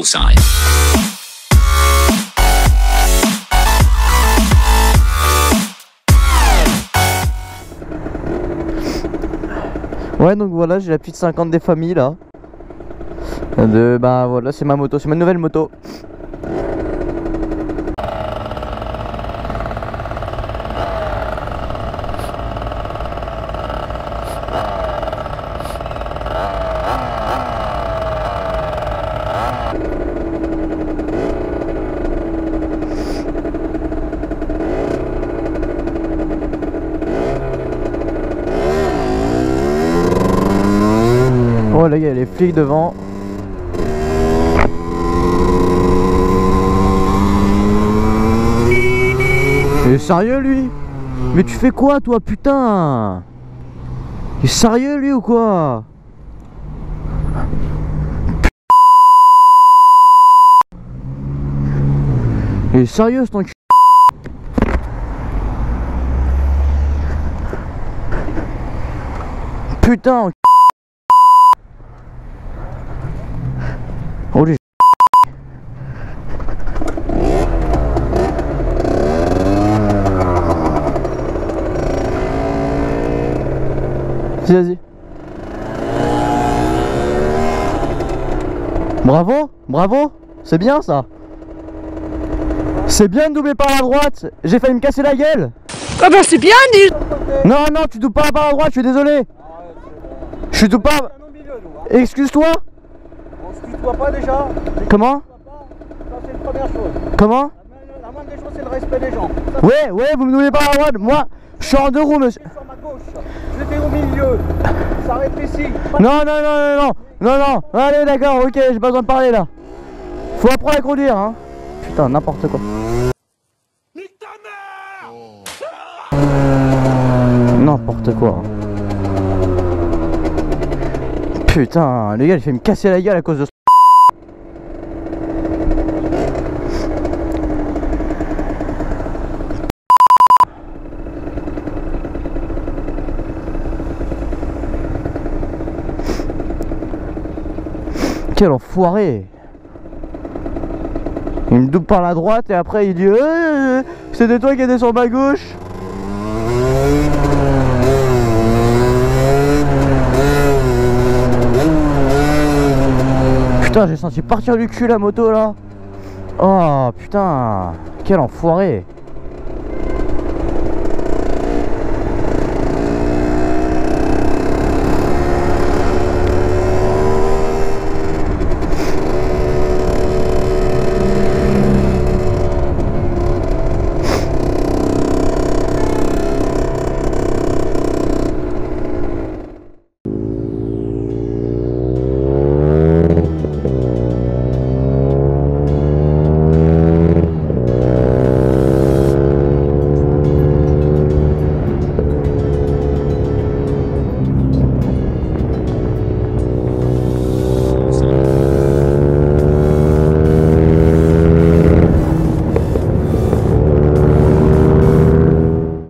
s'arrête. Ouais, donc voilà, j'ai la petite 50 des familles là. Bah voilà, c'est ma moto, c'est ma nouvelle moto. Oh là, il y a les flics devant. Il est sérieux lui? Mais tu fais quoi toi, putain? Il est sérieux lui ou quoi? Il est sérieux cet enculé? Putain. Oh les... Vas-y. Bravo, bravo, c'est bien ça. C'est bien de doubler par la droite. J'ai failli me casser la gueule. Ah bah c'est bien dit. Non, non, tu doubles pas par la droite, je suis désolé. Je suis tout pas... Excuse-toi. On se tutoie pas déjà. Comment? Ça c'est la première chose. Comment? La moindre des choses c'est le respect des gens. Ouais, ouais, vous me doublez par la droite. Moi, je suis en deux roues, monsieur. Sur ma gauche. J'étais au milieu. S'arrête ici. Non, non, non, non, non. Non, non. Allez, d'accord, ok, j'ai pas besoin de parler là. Faut apprendre à conduire, hein. Putain, n'importe quoi. Nique ta mère. N'importe quoi. Putain, le gars il fait me casser la gueule à cause de ce... Quel enfoiré! Il me double par la droite et après il dit c'était toi qui étais sur ma gauche. Putain, j'ai senti partir du cul la moto là. Oh putain, quel enfoiré.